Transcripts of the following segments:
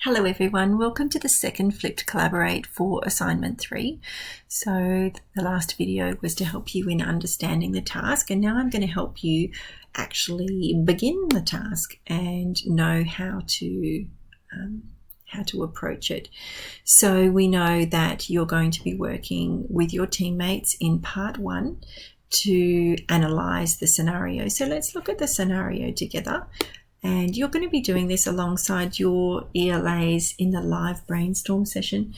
Hello everyone, welcome to the second Flipped Collaborate for assignment 3. So the last video was to help you in understanding the task, and now I'm going to help you actually begin the task and know how to approach it. So we know that you're going to be working with your teammates in part 1 to analyze the scenario. So let's look at the scenario together. And you're going to be doing this alongside your ELAs in the live brainstorm session.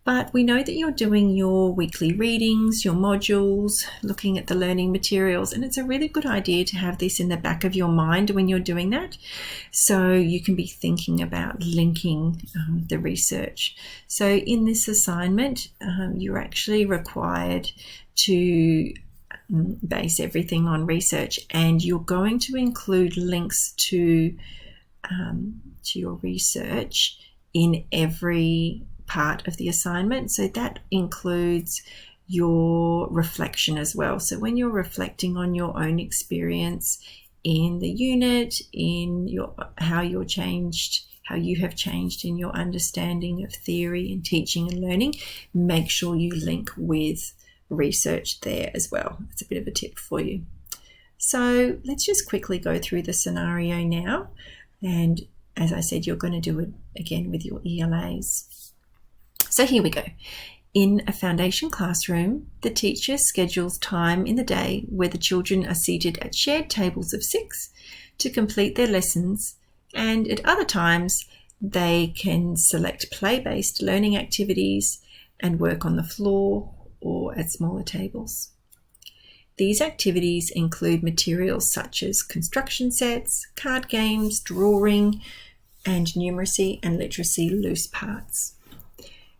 But we know that you're doing your weekly readings, your modules, looking at the learning materials, and it's a really good idea to have this in the back of your mind when you're doing that. So you can be thinking about linking the research. So in this assignment, you're actually required to base everything on research, and you're going to include links to your research in every part of the assignment. So that includes your reflection as well. So when you're reflecting on your own experience in the unit, in how you have changed in your understanding of theory and teaching and learning, make sure you link with research there as well. It's a bit of a tip for you. So let's just quickly go through the scenario now, and as I said, you're going to do it again with your ELAs. So here we go. In a foundation classroom, the teacher schedules time in the day where the children are seated at shared tables of 6 to complete their lessons, and at other times they can select play-based learning activities and work on the floor or at smaller tables. These activities include materials such as construction sets, card games, drawing, and numeracy and literacy loose parts.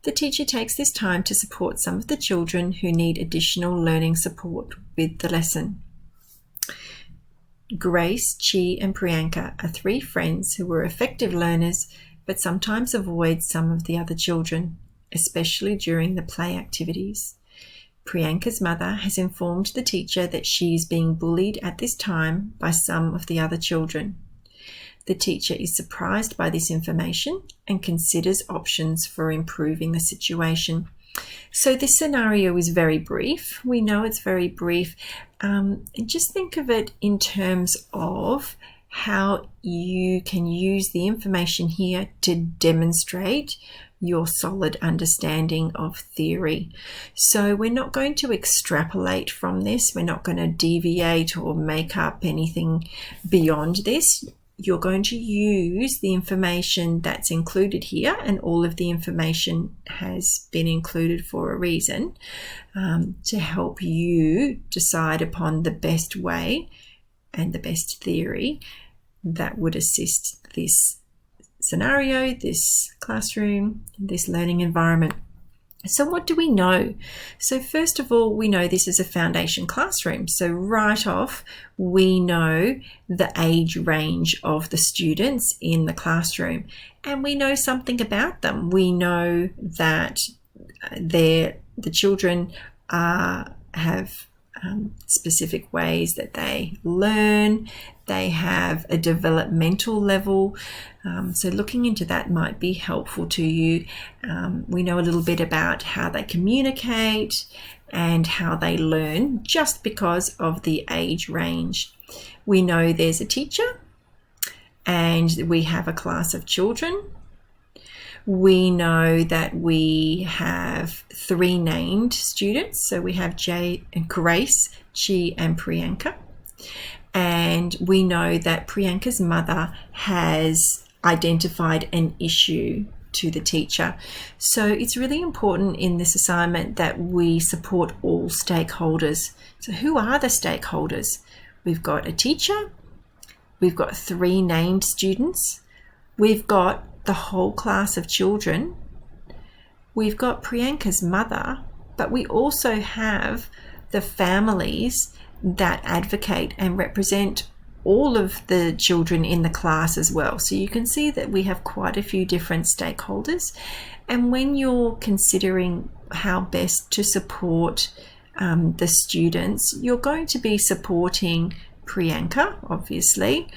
The teacher takes this time to support some of the children who need additional learning support with the lesson. Grace, Chi, and Priyanka are 3 friends who were effective learners but sometimes avoid some of the other children, especially during the play activities. Priyanka's mother has informed the teacher that she is being bullied at this time by some of the other children. The teacher is surprised by this information and considers options for improving the situation. So this scenario is very brief. We know it's very brief. And just think of it in terms of how you can use the information here to demonstrate your solid understanding of theory. So we're not going to extrapolate from this. We're not going to deviate or make up anything beyond this. You're going to use the information that's included here, and all of the information has been included for a reason, to help you decide upon the best way and the best theory that would assist this scenario, this classroom, this learning environment. So what do we know? So first of all, we know this is a foundation classroom. So right off, we know the age range of the students in the classroom, and we know something about them. We know that the children have specific ways that they learn. They have a developmental level. So looking into that might be helpful to you. We know a little bit about how they communicate and how they learn just because of the age range. We know there's a teacher and we have a class of children. We know that we have 3 named students. So we have Grace, Chi, and Priyanka. And we know that Priyanka's mother has identified an issue to the teacher. So it's really important in this assignment that we support all stakeholders. So who are the stakeholders? We've got a teacher, we've got 3 named students, we've got the whole class of children, we've got Priyanka's mother, but we also have the families that advocate and represent all of the children in the class as well. So you can see that we have quite a few different stakeholders. And when you're considering how best to support the students, you're going to be supporting Priyanka, obviously,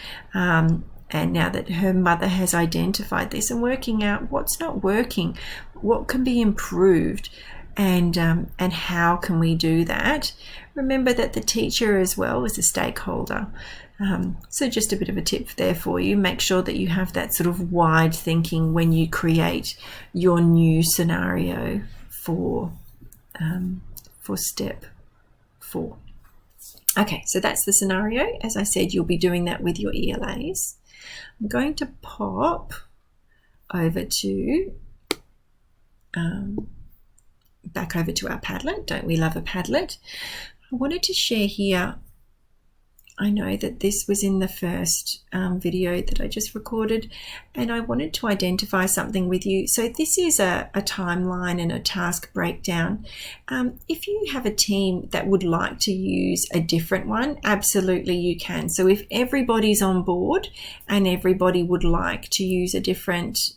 And now that her mother has identified this and working out what's not working, what can be improved, and how can we do that? Remember that the teacher as well is a stakeholder. So just a bit of a tip there for you. Make sure that you have that sort of wide thinking when you create your new scenario for step 4. Okay, so that's the scenario. As I said, you'll be doing that with your ELAs. I'm going to pop over to back over to our Padlet. Don't we love a Padlet? I wanted to share here, I know that this was in the first video that I just recorded, and I wanted to identify something with you. So this is a timeline and a task breakdown. If you have a team that would like to use a different one, absolutely you can. So if everybody's on board and everybody would like to use a different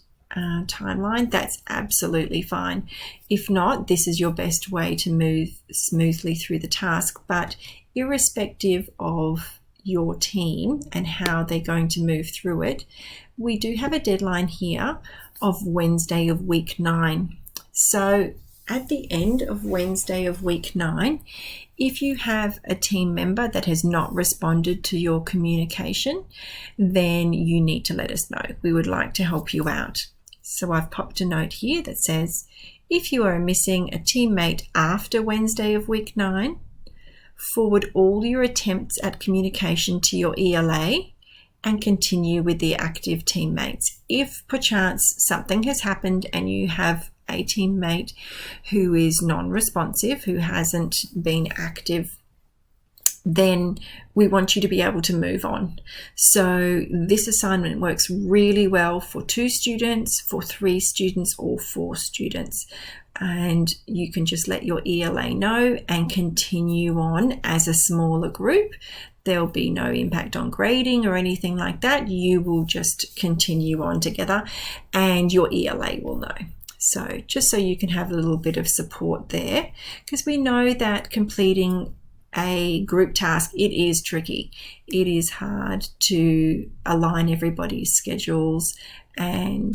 timeline, that's absolutely fine. If not, this is your best way to move smoothly through the task. But irrespective of your team and how they're going to move through it, we do have a deadline here of Wednesday of week 9. So at the end of Wednesday of week 9, if you have a team member that has not responded to your communication, then you need to let us know. We would like to help you out. So I've popped a note here that says, if you are missing a teammate after Wednesday of week 9, forward all your attempts at communication to your ELA and continue with the active teammates. If perchance something has happened and you have a teammate who is non-responsive, who hasn't been active, then we want you to be able to move on. So this assignment works really well for 2 students, for 3 students, or 4 students. And you can just let your ELA know and continue on as a smaller group. There'll be no impact on grading or anything like that. You will just continue on together and your ELA will know. So just so you can have a little bit of support there, because we know that completing a group task, it is tricky. It is hard to align everybody's schedules and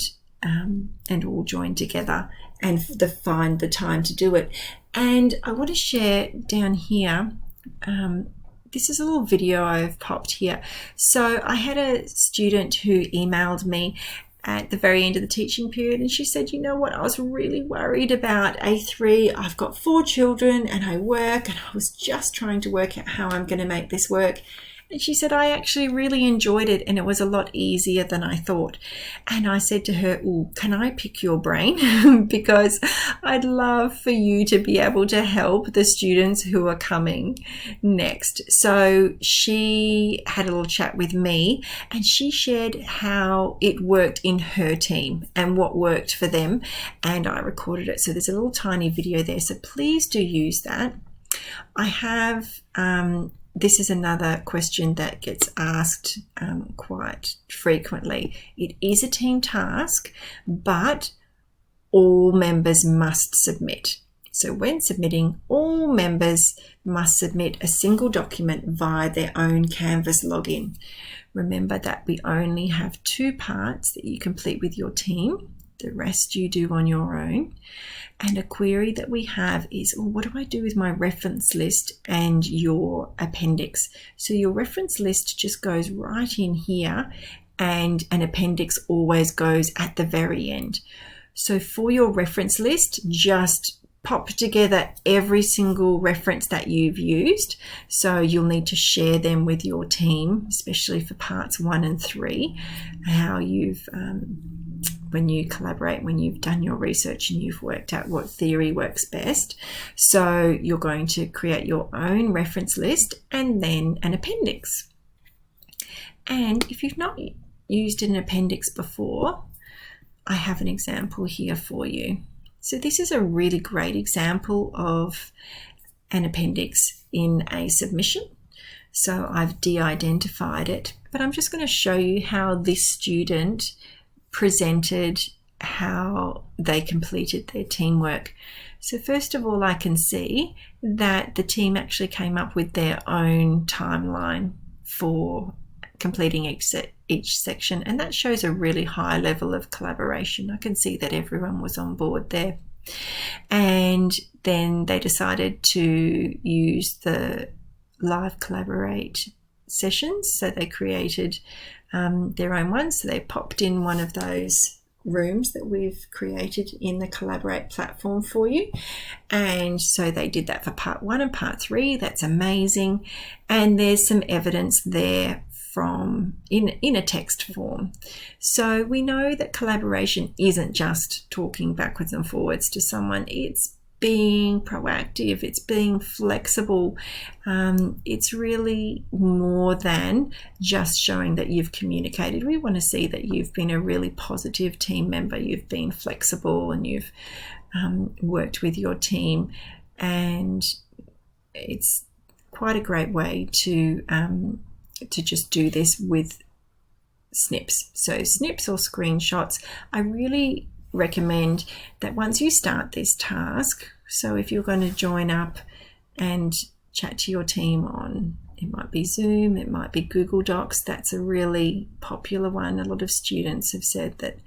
all join together and find the time to do it. And I want to share down here, this is a little video I've popped here. So I had a student who emailed me at the very end of the teaching period, and she said, you know what, I was really worried about A3. I've got 4 children and I work, and I was just trying to work out how I'm going to make this work. And she said, I actually really enjoyed it and it was a lot easier than I thought. And I said to her, oh, can I pick your brain? Because I'd love for you to be able to help the students who are coming next. So she had a little chat with me and she shared how it worked in her team and what worked for them. And I recorded it. So there's a little tiny video there. So please do use that. I have, this is another question that gets asked quite frequently. It is a team task, but all members must submit. So when submitting, all members must submit a single document via their own Canvas login. Remember that we only have 2 parts that you complete with your team. The rest you do on your own. And a query that we have is, well, what do I do with my reference list and your appendix? So your reference list just goes right in here, and an appendix always goes at the very end. So for your reference list, just pop together every single reference that you've used. So you'll need to share them with your team, especially for parts 1 and 3, how you've when you collaborate, when you've done your research and you've worked out what theory works best. So you're going to create your own reference list and then an appendix. And if you've not used an appendix before, I have an example here for you. So this is a really great example of an appendix in a submission. So I've de-identified it, but I'm just going to show you how this student presented how they completed their teamwork. So first of all, I can see that the team actually came up with their own timeline for completing each section, and that shows a really high level of collaboration. I can see that everyone was on board there. And then they decided to use the live collaborate sessions, so they created their own ones. So they popped in one of those rooms that we've created in the Collaborate platform for you, and so they did that for part 1 and part 3. That's amazing. And there's some evidence there from in a text form. So we know that collaboration isn't just talking backwards and forwards to someone. It's being proactive, it's being flexible. It's really more than just showing that you've communicated. We want to see that you've been a really positive team member, you've been flexible, and you've worked with your team. And it's quite a great way to just do this with snips. So snips or screenshots, I really recommend that once you start this task, so if you're going to join up and chat to your team on, it might be Zoom, it might be Google Docs. That's a really popular one. A lot of students have said that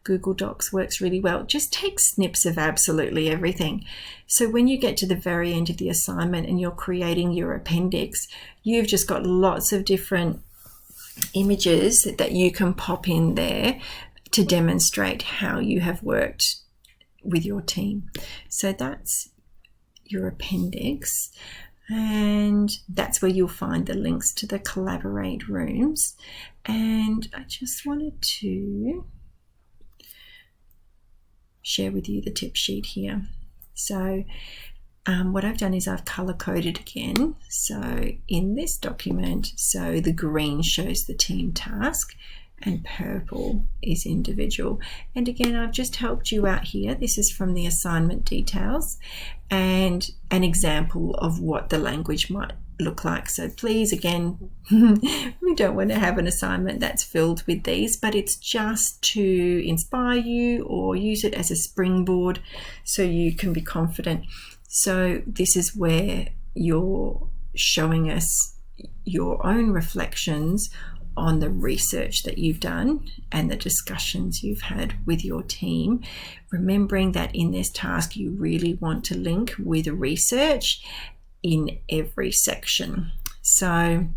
Google Docs works really well. Just take snips of absolutely everything. So when you get to the very end of the assignment and you're creating your appendix, you've just got lots of different images that you can pop in there to demonstrate how you have worked with your team. So that's your appendix, and that's where you'll find the links to the Collaborate rooms. And I just wanted to share with you the tip sheet here. So what I've done is I've color coded again. So in this document, so the green shows the team task and purple is individual. And again, I've just helped you out here. This is from the assignment details and an example of what the language might look like. So please, again, we don't want to have an assignment that's filled with these, but it's just to inspire you or use it as a springboard so you can be confident. So this is where you're showing us your own reflections on the research that you've done and the discussions you've had with your team, remembering that in this task you really want to link with research in every section. So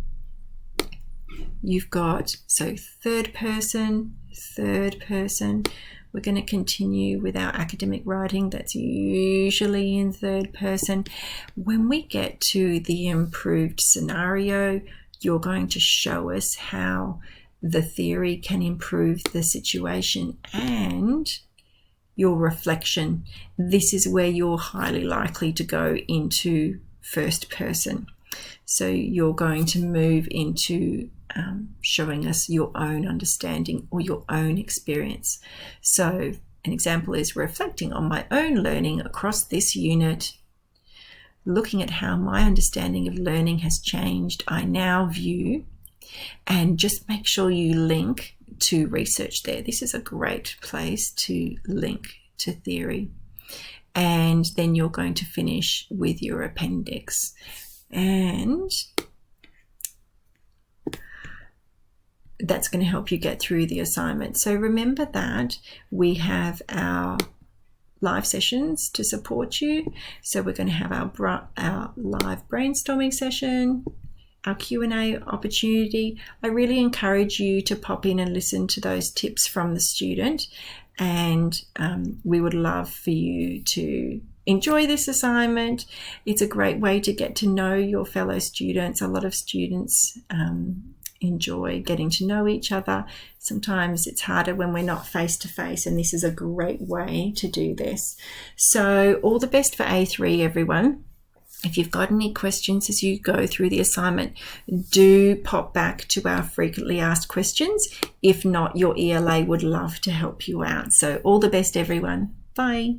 you've got third person. We're going to continue with our academic writing. That's usually in third person. When we get to the improved scenario, you're going to show us how the theory can improve the situation and your reflection. This is where you're highly likely to go into first person. So you're going to move into showing us your own understanding or your own experience. So an example is reflecting on my own learning across this unit. Looking at how my understanding of learning has changed, I now view, and just make sure you link to research there. This is a great place to link to theory. And then you're going to finish with your appendix. And that's going to help you get through the assignment. So remember that we have our live sessions to support you. So we're going to have our live brainstorming session, our Q&A opportunity. I really encourage you to pop in and listen to those tips from the student, and we would love for you to enjoy this assignment. It's a great way to get to know your fellow students. A lot of students enjoy getting to know each other. Sometimes it's harder when we're not face to face, and this is a great way to do this. So all the best for A3, everyone. If you've got any questions as you go through the assignment, do pop back to our frequently asked questions. If not, your ELA would love to help you out. So all the best, everyone. Bye.